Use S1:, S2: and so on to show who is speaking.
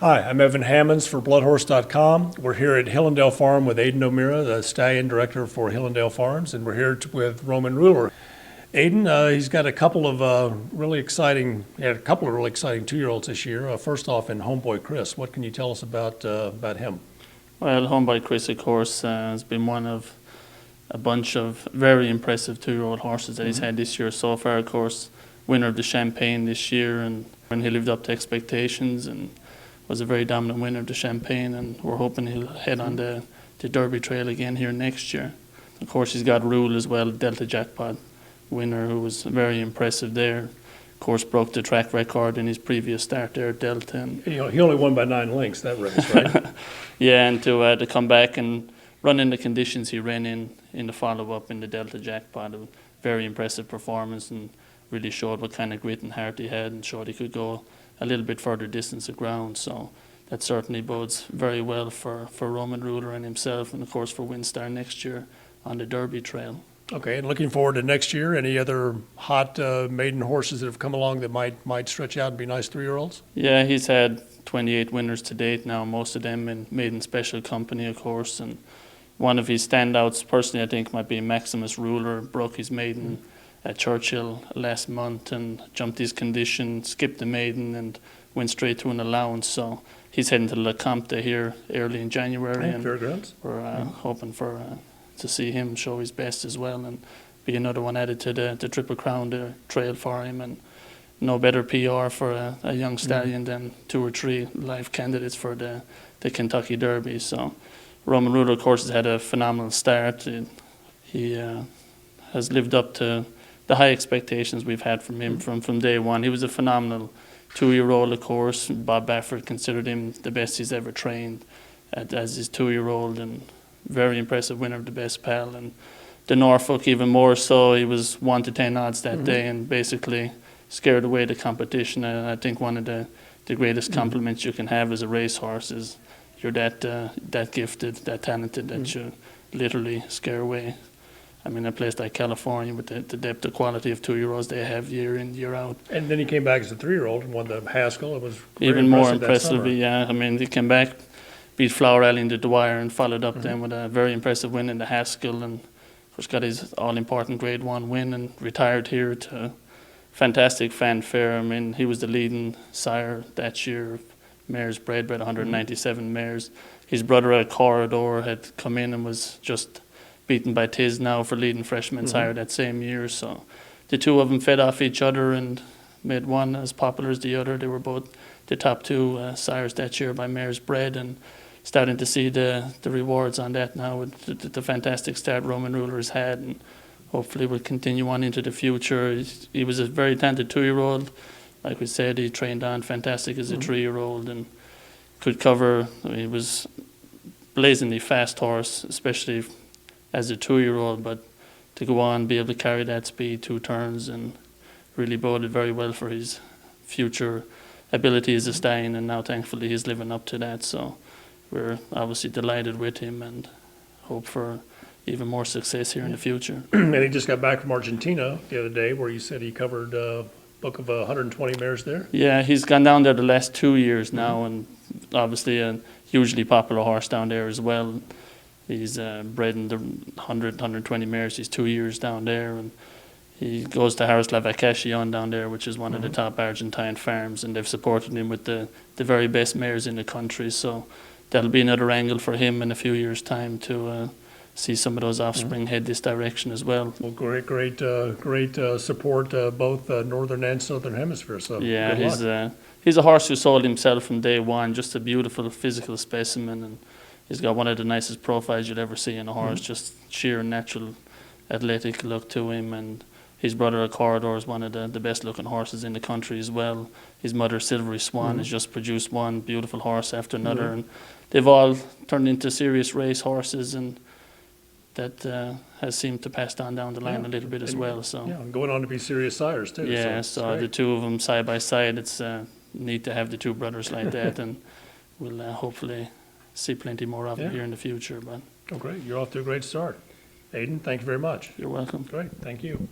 S1: Hi, I'm Evan Hammonds for bloodhorse.com. We're here at Hillendale Farm with Aidan O'Meara, the Stallion Director for Hillendale Farms, and we're here with Roman Ruler. Aidan, he's got a couple of really exciting 2-year-olds this year. First off, in Homeboykris, what can you tell us about him?
S2: Well, Homeboykris, of course, has been one of a bunch of very impressive 2-year-old horses that he's had this year so far. Of course, winner of the Champagne this year, and he lived up to expectations and was a very dominant winner of the Champagne, and we're hoping he'll head on the Derby trail again here next year. Of course, he's got Rule as well, Delta Jackpot winner, who was very impressive there. Of course, broke the track record in his previous start there at Delta. And
S1: he only won by 9 lengths, that race, right?
S2: Yeah, and to come back and run in the conditions he ran in the follow-up in the Delta Jackpot, a very impressive performance, and really showed what kind of grit and heart he had, and showed he could go a little bit further distance of ground. So that certainly bodes very well for Roman Ruler and himself, and of course for Winstar next year on the Derby trail.
S1: Okay, and looking forward to next year, any other hot maiden horses that have come along that might stretch out and be nice 3-year-olds?
S2: Yeah, he's had 28 winners to date now, most of them in maiden special company, of course, and one of his standouts personally I think might be Maximus Ruler. Broke his maiden at Churchill last month and jumped his condition, skipped the maiden and went straight to an allowance. So he's heading to La Compte here early in January, and we're hoping to see him show his best as well and be another one added to the Triple Crown trail for him. And no better PR for a young stallion than 2 or 3 live candidates for the Kentucky Derby. So Roman Ruler, of course, has had a phenomenal start. He has lived up to the high expectations we've had from him from day one. He was a phenomenal 2-year-old, of course. Bob Baffert considered him the best he's ever trained as his 2-year-old, and very impressive winner of the Best Pal. And the Norfolk even more so. He was 1-10 odds that day and basically scared away the competition. And I think one of the greatest compliments you can have as a racehorse is you're that gifted, that talented, that you literally scare away. I mean, a place like California with the depth of quality of 2-year-olds they have year in, year out.
S1: And then he came back as a 3-year-old and won the Haskell. It was
S2: even more impressively, yeah. I mean, he came back, beat Flower Alley in the Dwyer, and followed up then with a very impressive win in the Haskell, and of course got his all-important Grade 1 win and retired here to fantastic fanfare. I mean, he was the leading sire that year, mares bred 197 mares. His brother at Corridor had come in and was just beaten by Tiz now for leading freshman sire that same year. So the two of them fed off each other and made one as popular as the other. They were both the top 2 sires that year by mares bred, and starting to see the rewards on that now with the fantastic start Roman Ruler has had, and hopefully will continue on into the future. He was a very talented 2-year-old. Like we said, he trained on fantastic as a 3-year-old and could cover. I mean, he was blazingly fast horse, especially as a 2-year-old, but to go on, be able to carry that speed 2 turns, and really boded very well for his future ability as a stallion, and now thankfully he's living up to that. So we're obviously delighted with him and hope for even more success here in the future.
S1: And he just got back from Argentina the other day, where you said he covered a book of 120 mares there. Yeah,
S2: he's gone down there the last 2 years now, and obviously a hugely popular horse down there as well. He's bred in the 120 mares. He's 2 years down there, and he goes to Jaroslav Akashion down there, which is one of the top Argentine farms, and they've supported him with the very best mares in the country. So that'll be another angle for him in a few years' time to see some of those offspring head this direction as well.
S1: Well, great support both northern and southern hemisphere. So
S2: yeah, he's a horse who sold himself from day one. Just a beautiful physical specimen, and he's got one of the nicest profiles you'd ever see in a horse. Just sheer natural athletic look to him, and his brother at Corridor is one of the best looking horses in the country as well. His mother, Silvery Swan, has just produced one beautiful horse after another, and they've all turned into serious race horses, and that has seemed to pass down the line a little bit as well. So
S1: going on to be serious sires too.
S2: Yeah, so the 2 of them side by side, it's neat to have the 2 brothers like that, and we'll hopefully see plenty more of them here in the future. But
S1: great, you're off to a great start. Aidan, thank you very much.
S2: You're welcome.
S1: Great, thank you.